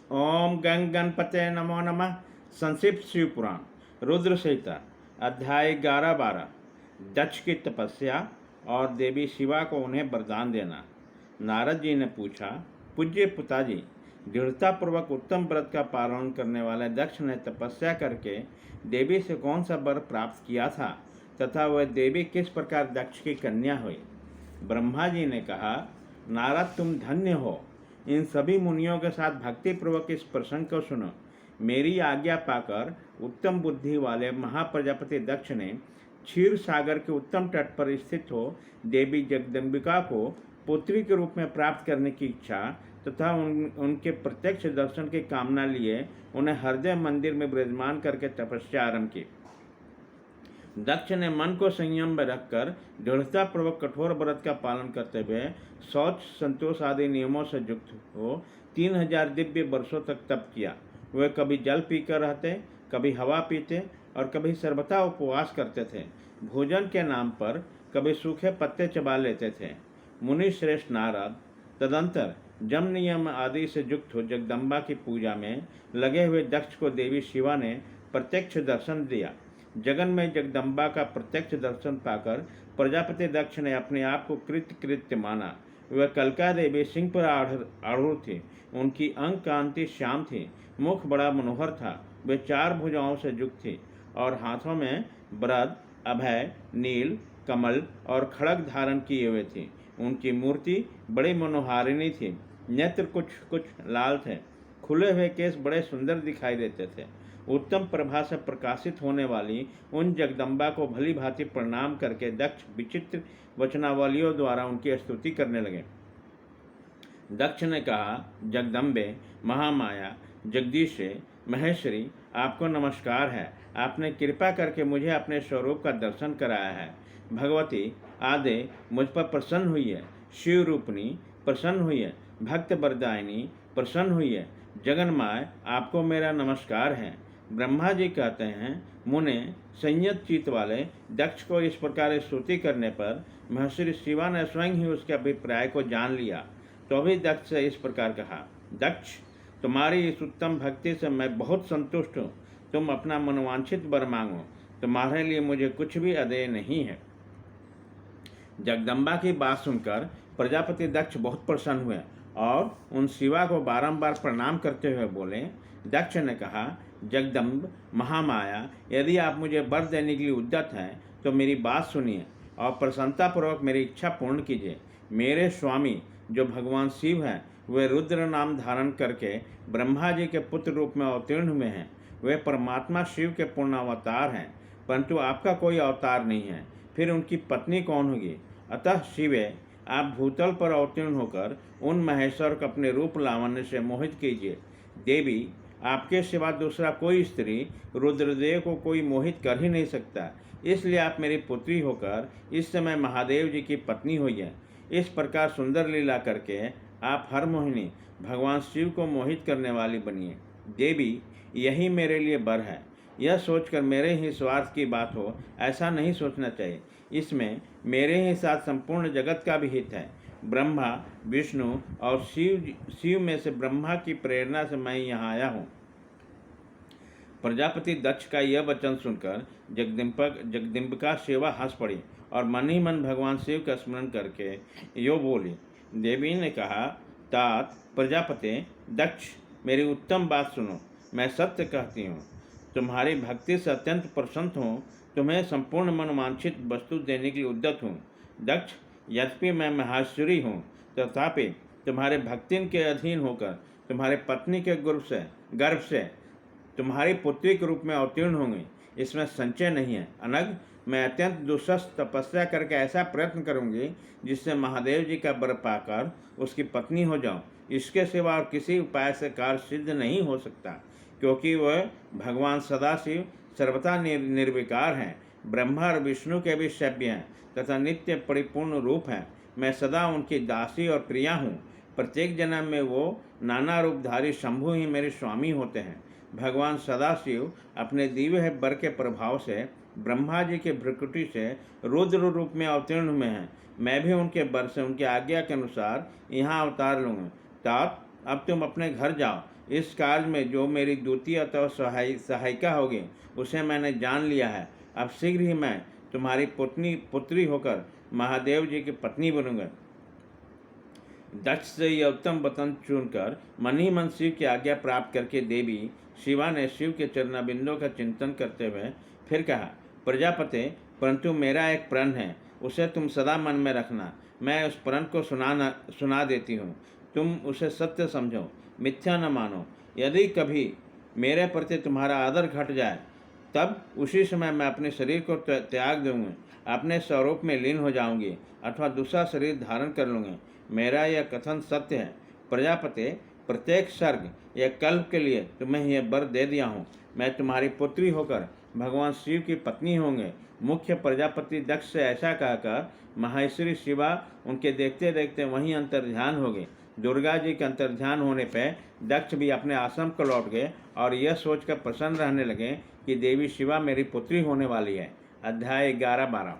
ओम गंग गणपते नमो नमः। संक्षिप्त शिव पुराण रुद्र संहिता अध्याय 11-12। दक्ष की तपस्या और देवी शिवा को उन्हें वरदान देना। नारद जी ने पूछा, पूज्य पिताजी, दृढ़तापूर्वक उत्तम व्रत का पालन करने वाले दक्ष ने तपस्या करके देवी से कौन सा वर प्राप्त किया था तथा वह देवी किस प्रकार दक्ष की कन्या हुई। ब्रह्मा जी ने कहा, नारद तुम धन्य हो। इन सभी मुनियों के साथ भक्तिपूर्वक इस प्रसंग को सुनो। मेरी आज्ञा पाकर उत्तम बुद्धि वाले महाप्रजापति दक्ष ने क्षीर सागर के उत्तम तट पर स्थित हो देवी जगदम्बिका को पुत्री के रूप में प्राप्त करने की इच्छा तथा उनके प्रत्यक्ष दर्शन की कामना लिए उन्हें हृदय मंदिर में विराजमान करके तपस्या आरंभ की। दक्ष ने मन को संयम में रखकर दृढ़तापूर्वक कठोर व्रत का पालन करते हुए शौच संतोष आदि नियमों से युक्त हो 3000 दिव्य वर्षों तक तप किया। वे कभी जल पीकर रहते, कभी हवा पीते और कभी सर्वथा उपवास करते थे। भोजन के नाम पर कभी सूखे पत्ते चबा लेते थे। मुनि श्रेष्ठ नारद तदंतर जम नियम आदि से युक्त हो जगदम्बा की पूजा में लगे हुए दक्ष को देवी शिवा ने प्रत्यक्ष दर्शन दिया। जगन में जगदम्बा का प्रत्यक्ष दर्शन पाकर प्रजापति दक्ष ने अपने आप को कृत्य माना। वह कलका देवी सिंह पर आरूढ़ थी। उनकी अंग कांति श्याम थी, मुख बड़ा मनोहर था। वे 4 भुजाओं से युक्त थी और हाथों में वरद, अभय, नील, कमल और खड़ग धारण किए हुए थी। उनकी मूर्ति बड़ी मनोहारिणी थी। नेत्र कुछ लाल थे। खुले हुए केस बड़े सुंदर दिखाई देते थे। उत्तम प्रभा से प्रकाशित होने वाली उन जगदम्बा को भली भांति प्रणाम करके दक्ष विचित्र वचनावलियों द्वारा उनकी स्तुति करने लगे। दक्ष ने कहा, जगदम्बे, महामाया, जगदीशे, महेश्वरी, आपको नमस्कार है। आपने कृपा करके मुझे अपने स्वरूप का दर्शन कराया है। भगवती आदे मुझ पर प्रसन्न हुई है। शिव रूपनी प्रसन्न हुई है। भक्त वरदायिनी प्रसन्न हुई है। जगन्माय, आपको मेरा नमस्कार है। ब्रह्मा जी कहते हैं, मुने संयत चित्त वाले दक्ष को इस प्रकार स्तुति करने पर महर्षि शिवा ने स्वयं ही उसके अभिप्राय को जान लिया। तो भी दक्ष से इस प्रकार कहा, दक्ष, तुम्हारी इस उत्तम भक्ति से मैं बहुत संतुष्ट हूँ। तुम अपना मनवांछित वर मांगो, तुम्हारे लिए मुझे कुछ भी अदेय नहीं है। जगदम्बा की बात सुनकर प्रजापति दक्ष बहुत प्रसन्न हुए और उन शिवा को बारंबार प्रणाम करते हुए बोले। दक्ष ने कहा, जगदम्ब, महामाया, यदि आप मुझे वर देने के लिए उद्यत हैं तो मेरी बात सुनिए और प्रसन्नतापूर्वक मेरी इच्छा पूर्ण कीजिए। मेरे स्वामी जो भगवान शिव हैं, वे रुद्र नाम धारण करके ब्रह्मा जी के पुत्र रूप में अवतीर्ण हुए हैं। वे परमात्मा शिव के पूर्ण अवतार हैं, परंतु आपका कोई अवतार नहीं है। फिर उनकी पत्नी कौन होगी? अतः शिवे, आप भूतल पर अवतीर्ण होकर उन महेश्वर को अपने रूप लावण्य से मोहित कीजिए। देवी, आपके सिवा दूसरा कोई स्त्री रुद्रदेव को कोई मोहित कर ही नहीं सकता, इसलिए आप मेरी पुत्री होकर इस समय महादेव जी की पत्नी हुई है। इस प्रकार सुंदर लीला करके आप हर मोहिनी भगवान शिव को मोहित करने वाली बनिए। देवी, यही मेरे लिए वर है। यह सोचकर मेरे ही स्वार्थ की बात हो, ऐसा नहीं सोचना चाहिए। इसमें मेरे ही साथ संपूर्ण जगत का भी हित है। ब्रह्मा, विष्णु और शिव में से ब्रह्मा की प्रेरणा से मैं यहाँ आया हूँ। प्रजापति दक्ष का यह वचन सुनकर जगदम्बिका शिवा हंस पड़ी और मन ही मन भगवान शिव का स्मरण करके यो बोली। देवी ने कहा, तात प्रजापति दक्ष, मेरी उत्तम बात सुनो। मैं सत्य कहती हूँ, तुम्हारी भक्ति से अत्यंत प्रसन्न हूँ। तुम्हें संपूर्ण मनोवांछित वस्तु देने के लिए उद्यत हूँ। दक्ष, यद्यपि मैं महेश्वरी हूँ, तथापि तुम्हारे भक्तिन के अधीन होकर तुम्हारे पत्नी के गर्भ से तुम्हारी पुत्री के रूप में अवतीर्ण होंगी, इसमें संचय नहीं है। अनग, मैं अत्यंत दुस्सह तपस्या करके ऐसा प्रयत्न करूंगी जिससे महादेव जी का वर पाकर उसकी पत्नी हो जाऊं। इसके सिवा और किसी उपाय से कार्य सिद्ध नहीं हो सकता, क्योंकि वह भगवान सदाशिव सर्वथा निर्विकार हैं, ब्रह्मा और विष्णु के भी सभ्य हैं तथा नित्य परिपूर्ण रूप हैं। मैं सदा उनकी दासी और प्रिया हूँ। प्रत्येक जन्म में वो नाना रूपधारी शंभु ही मेरे स्वामी होते हैं। भगवान सदाशिव अपने दिव्य वर के प्रभाव से ब्रह्मा जी के भ्रुकुटी से रुद्र रूप में अवतीर्ण हुए हैं। मैं भी उनके वर से उनकी आज्ञा के अनुसार यहाँ अवतार लूँगा। तात, अब तुम अपने घर जाओ। इस कार्य में जो मेरी द्वितीय अथवा सहायिका होगी उसे मैंने जान लिया है। अब शीघ्र ही मैं तुम्हारी पुत्री होकर महादेव जी की पत्नी बनूंगा। दक्ष से यह उत्तम वचन चुनकर मन ही मन शिव की आज्ञा प्राप्त करके देवी शिवा ने शिव के चरणाबिंदों का चिंतन करते हुए फिर कहा, प्रजापते, परंतु मेरा एक प्रण है, उसे तुम सदा मन में रखना। मैं उस प्रण को सुना देती हूँ, तुम उसे सत्य समझो, मिथ्या न मानो। यदि कभी मेरे प्रति तुम्हारा आदर घट जाए तब उसी समय मैं अपने शरीर को त्याग दूंगी, अपने स्वरूप में लीन हो जाऊंगी अथवा दूसरा शरीर धारण कर लूँगी। मेरा यह कथन सत्य है। प्रजापते, प्रत्येक सर्ग या कल्प के लिए तुम्हें यह वर दे दिया हूँ। मैं तुम्हारी पुत्री होकर भगवान शिव की पत्नी होंगे। मुख्य प्रजापति दक्ष से ऐसा कहकर माहेश्वरी शिवा उनके देखते देखते वहीं अंतर्ध्यान हो गए। दुर्गा जी के अंतर्ध्यान होने पर दक्ष भी अपने आश्रम को लौट गए और यह सोचकर प्रसन्न रहने लगे कि देवी शिवा मेरी पुत्री होने वाली है। अध्याय 11-12।